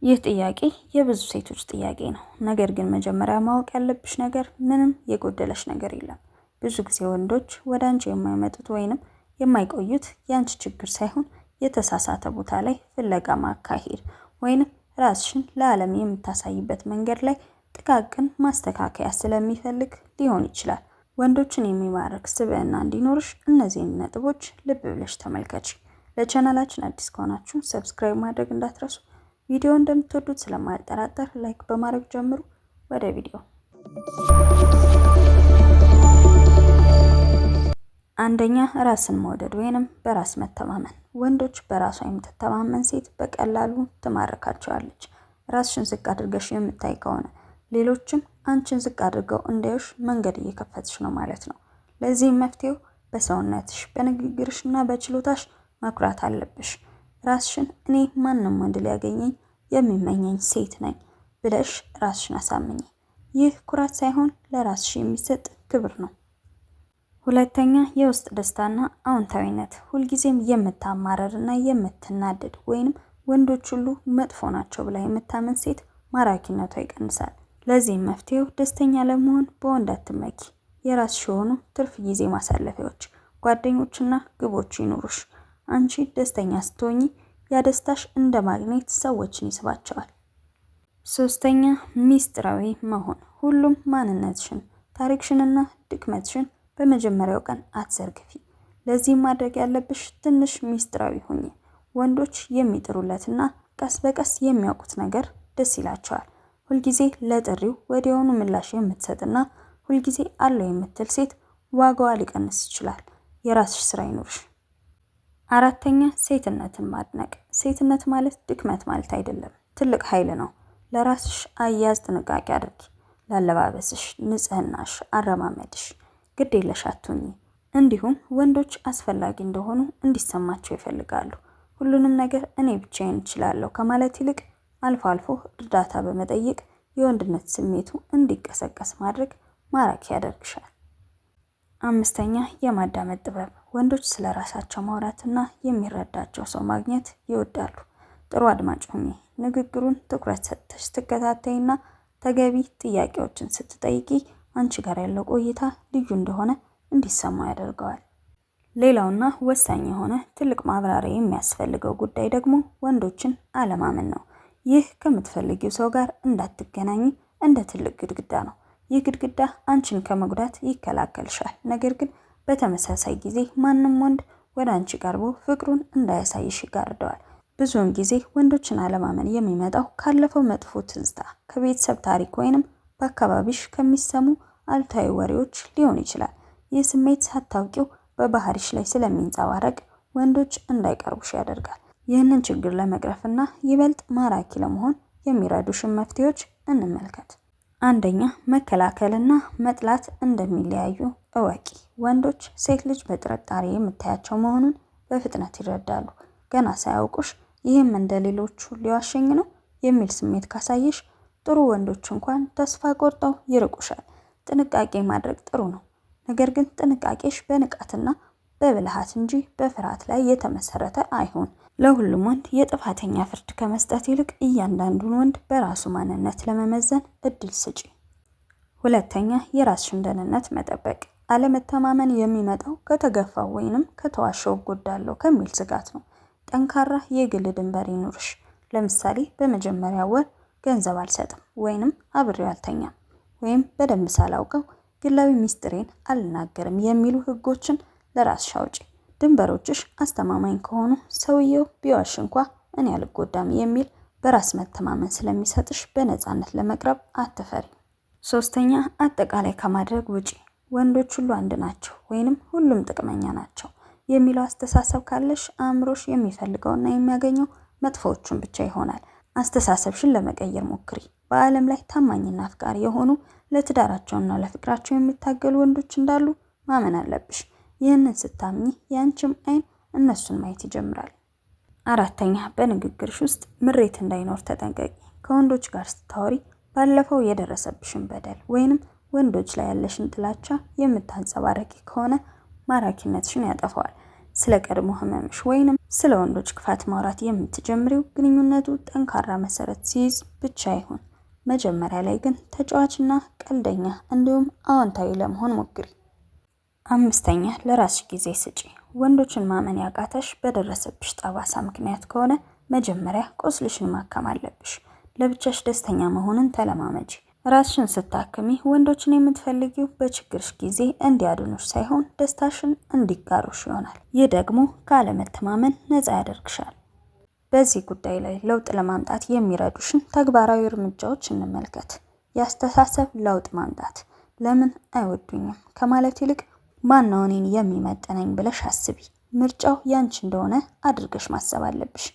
ይህ ጥያቄ የብዙ ሴቶች ጥያቄ ነው። ነገር ግን መጀመሪያ ማወቅ ያለብሽ ነገር ምንም የጎደለሽ ነገር የለም። ብዙ ጊዜ ወንዶች ወደ አንቺ የማይመጡት ወይንም የማይቆዩት ያንቺ ችግር ሳይሆን የተሳሳተ ቦታ ላይ ፍለጋ ማካሄድ ወይንም ራስሽን ለዓለም የምታሳይበት መንገድ ላይ ጥቃቅን ማስተካከያ ስለሚፈልግ ሊሆን ይችላል። ወንዶችን የሚማርክ ስብዕና እንዲኖርሽ እነዚህን ነጥቦች ልብ ብለሽ ተመልከች። ለቻናላችን አዲስ ከሆናችሁ ሰብስክራይብ ማድረግ እንዳትረሱ። ቪዲዮ እንደምትወዱት ስለማልጠራጠር ላይክ በማድረግ ጀምሩ። ወደ ቪዲዮ። አንደኛ፣ ራስን መውደድ ወይንም በራስ መተማመን። ወንዶች በራሷ የምትተማመን ሴት በቀላሉ ትማርካቸዋለች። ራስሽን ዝቅ አድርገሽ የምታይ ከሆነ ሌሎችም አንቺን ዝቅ አድርገው እንዲያዩሽ መንገድ እየከፈትሽ ነው ማለት ነው። ለዚህም መፍትሄው በሰውነትሽ፣ በንግግርሽና በችሎታሽ መኩራት አለብሽ። ራስሽን እኔ ማንም ወንድ ሊያገኘኝ የሚመኘኝ ሴት ነኝ ብለሽ ራስሽን አሳምኚ። ይህ ኩራት ሳይሆን ለራስሽ የሚሰጥ ክብር ነው። ሁለተኛ፣ የውስጥ ደስታና አዎንታዊነት። ሁልጊዜም የምታማረርና የምትናደድ ወይንም ወንዶች ሁሉ መጥፎ ናቸው ብላ የምታምን ሴት ማራኪነቷ ይቀንሳል። ለዚህም መፍትሄው ደስተኛ ለመሆን በወንድ አትመኪ። የራስሽ የሆኑ ትርፍ ጊዜ ማሳለፊያዎች፣ ጓደኞችና ግቦች ይኑሩሽ። አንቺ ደስተኛ ስትሆኚ ያደስታሽ እንደ ማግኔት ሰዎችን ይስባቸዋል። ሶስተኛ፣ ሚስጥራዊ መሆን። ሁሉም ማንነትሽን፣ ታሪክሽንና ድክመትሽን በመጀመሪያው ቀን አትዘርግፊ። ለዚህም ማድረግ ያለብሽ ትንሽ ሚስጥራዊ ሁኚ። ወንዶች የሚጥሩለትና ቀስ በቀስ የሚያውቁት ነገር ደስ ይላቸዋል። ሁልጊዜ ለጥሪው ወዲያውኑ ምላሽ የምትሰጥና ሁልጊዜ አለው የምትል ሴት ዋጋዋ ሊቀንስ ይችላል። የራስሽ ስራ ይኑርሽ። አራተኛ፣ ሴትነትን ማድነቅ። ሴትነት ማለት ድክመት ማለት አይደለም፣ ትልቅ ኃይል ነው። ለራስሽ አያያዝ ጥንቃቄ አድርጊ። ለአለባበስሽ፣ ንጽህናሽ፣ አረማመድሽ ግድ የለሽ አትሁኚ። እንዲሁም ወንዶች አስፈላጊ እንደሆኑ እንዲሰማቸው ይፈልጋሉ። ሁሉንም ነገር እኔ ብቻዬን እችላለሁ ከማለት ይልቅ አልፎ አልፎ እርዳታ በመጠየቅ የወንድነት ስሜቱ እንዲቀሰቀስ ማድረግ ማራኪ ያደርግሻል። አምስተኛ፣ የማዳመጥ ጥበብ። ወንዶች ስለ ራሳቸው ማውራትና የሚረዳቸው ሰው ማግኘት ይወዳሉ። ጥሩ አድማጭ ሁኚ። ንግግሩን ትኩረት ሰጥተሽ ስትከታተይና ተገቢ ጥያቄዎችን ስትጠይቂ አንቺ ጋር ያለው ቆይታ ልዩ እንደሆነ እንዲሰማው ያደርገዋል። ሌላውና ወሳኝ የሆነ ትልቅ ማብራሪያ የሚያስፈልገው ጉዳይ ደግሞ ወንዶችን አለማመን ነው። ይህ ከምትፈልጊው ሰው ጋር እንዳትገናኝ እንደ ትልቅ ግድግዳ ነው። ይህ ግድግዳ አንቺን ከመጉዳት ይከላከልሻል። ነገር ግን በተመሳሳይ ጊዜ ማንም ወንድ ወደ አንቺ ቀርቦ ፍቅሩን እንዳያሳይሽ ይጋርደዋል። ብዙውን ጊዜ ወንዶችን አለማመን የሚመጣው ካለፈው መጥፎ ትዝታ፣ ከቤተሰብ ታሪክ ወይንም በአካባቢሽ ከሚሰሙ አሉታዊ ወሬዎች ሊሆን ይችላል። ይህ ስሜት ሳታውቂው በባህሪሽ ላይ ስለሚንጸባረቅ ወንዶች እንዳይቀርቡሽ ያደርጋል። ይህንን ችግር ለመቅረፍና ይበልጥ ማራኪ ለመሆን የሚረዱሽን መፍትሄዎች እንመልከት። አንደኛ፣ መከላከልና መጥላት እንደሚለያዩ እወቂ። ወንዶች ሴት ልጅ በጥርጣሬ የምታያቸው መሆኑን በፍጥነት ይረዳሉ። ገና ሳያውቁሽ ይህም እንደ ሌሎቹ ሊዋሸኝ ነው የሚል ስሜት ካሳየሽ ጥሩ ወንዶች እንኳን ተስፋ ቆርጠው ይርቁሻል። ጥንቃቄ ማድረግ ጥሩ ነው። ነገር ግን ጥንቃቄሽ በንቃትና በብልሃት እንጂ በፍርሃት ላይ የተመሰረተ አይሆን። ለሁሉም ወንድ የጥፋተኛ ፍርድ ከመስጠት ይልቅ እያንዳንዱን ወንድ በራሱ ማንነት ለመመዘን እድል ስጪ። ሁለተኛ፣ የራስሽን ደህንነት መጠበቅ። አለመተማመን የሚመጣው ከተገፋው ወይንም ከተዋሸው እጎዳለሁ ከሚል ስጋት ነው። ጠንካራ የግል ድንበር ይኑርሽ። ለምሳሌ በመጀመሪያ ወር ገንዘብ አልሰጥም ወይንም አብሬው አልተኛም ወይም በደንብ ሳላውቀው ግላዊ ሚስጥሬን አልናገርም የሚሉ ህጎችን ለራስሽ አውጪ። ድንበሮችሽ አስተማማኝ ከሆኑ ሰውየው ቢዋሽ እንኳ እኔ አልጎዳም የሚል በራስ መተማመን ስለሚሰጥሽ በነፃነት ለመቅረብ አትፈሪ። ሶስተኛ፣ አጠቃላይ ከማድረግ ውጪ። ወንዶች ሁሉ አንድ ናቸው ወይንም ሁሉም ጥቅመኛ ናቸው የሚለው አስተሳሰብ ካለሽ አእምሮሽ የሚፈልገውና የሚያገኘው መጥፎዎቹን ብቻ ይሆናል። አስተሳሰብሽን ለመቀየር ሞክሪ። በዓለም ላይ ታማኝና አፍቃሪ የሆኑ ለትዳራቸውና ለፍቅራቸው የሚታገሉ ወንዶች እንዳሉ ማመን አለብሽ። ይህንን ስታምኚ የአንቺም አይን እነሱን ማየት ይጀምራል። አራተኛ፣ በንግግርሽ ውስጥ ምሬት እንዳይኖር ተጠንቀቂ። ከወንዶች ጋር ስታወሪ ባለፈው የደረሰብሽን በደል ወይንም ወንዶች ላይ ያለሽን ጥላቻ የምታንጸባረቂ ከሆነ ማራኪነትሽን ያጠፋዋል። ስለ ቀድሞ ህመምሽ ወይንም ስለ ወንዶች ክፋት ማውራት የምትጀምሪው ግንኙነቱ ጠንካራ መሰረት ሲይዝ ብቻ ይሁን። መጀመሪያ ላይ ግን ተጫዋችና ቀልደኛ እንዲሁም አዎንታዊ ለመሆን ሞክሪ። 5ኛ ለራስሽ ጊዜ ስጪ። ወንዶችን ማመን ያቃተሽ በደረሰብሽ ጠባሳ ምክንያት ከሆነ መጀመሪያ ቁስልሽን ማከም አለብሽ። ለብቻሽ ደስተኛ መሆንን ተለማመጂ። ራስሽን ስታክሚ ወንዶችን የምትፈልጊው በችግርሽ ጊዜ እንዲያድኑሽ ሳይሆን ደስታሽን እንዲጋሩሽ ይሆናል። ይህ ደግሞ ካለመተማመን ነፃ ያደርግሻል። በዚህ ጉዳይ ላይ ለውጥ ለማምጣት የሚረዱሽን ተግባራዊ እርምጃዎች እንመልከት። የአስተሳሰብ ለውጥ ማምጣት። ለምን አይወዱኝም ከማለት ይልቅ ማነው እኔን የሚመጥነኝ ብለሽ አስቢ። ምርጫው ያንቺ እንደሆነ አድርገሽ ማሰብ አለብሽ።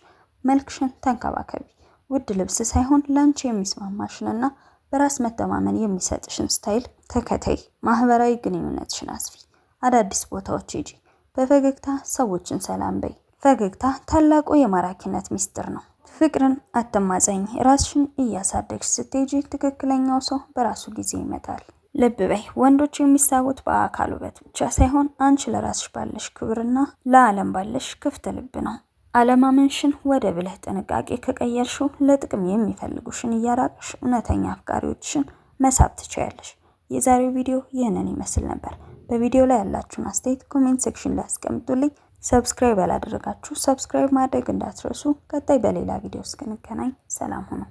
መልክሽን ተንከባከቢ። ውድ ልብስ ሳይሆን ላንቺ የሚስማማሽንና በራስ መተማመን የሚሰጥሽን ስታይል ተከተይ። ማህበራዊ ግንኙነትሽን አስፊ። አዳዲስ ቦታዎች ሂጂ። በፈገግታ ሰዎችን ሰላም በይ። ፈገግታ ታላቁ የማራኪነት ሚስጥር ነው። ፍቅርን አትማጸኝ። ራስሽን እያሳደግሽ ስትሄጂ ትክክለኛው ሰው በራሱ ጊዜ ይመጣል። ልብ በይ፣ ወንዶች የሚሳቡት በአካል ውበት ብቻ ሳይሆን አንቺ ለራስሽ ባለሽ ክብርና ለዓለም ባለሽ ክፍት ልብ ነው። አለማመንሽን ወደ ብልህ ጥንቃቄ ከቀየርሽው ለጥቅም የሚፈልጉሽን እያራቅሽ እውነተኛ አፍቃሪዎችሽን መሳብ ትችያለሽ። የዛሬው ቪዲዮ ይህንን ይመስል ነበር። በቪዲዮ ላይ ያላችሁን አስተያየት ኮሜንት ሴክሽን ላይ አስቀምጡልኝ። ሰብስክራይብ ያላደረጋችሁ ሰብስክራይብ ማድረግ እንዳትረሱ። ቀጣይ በሌላ ቪዲዮ እስክንገናኝ ሰላም ሁኑ።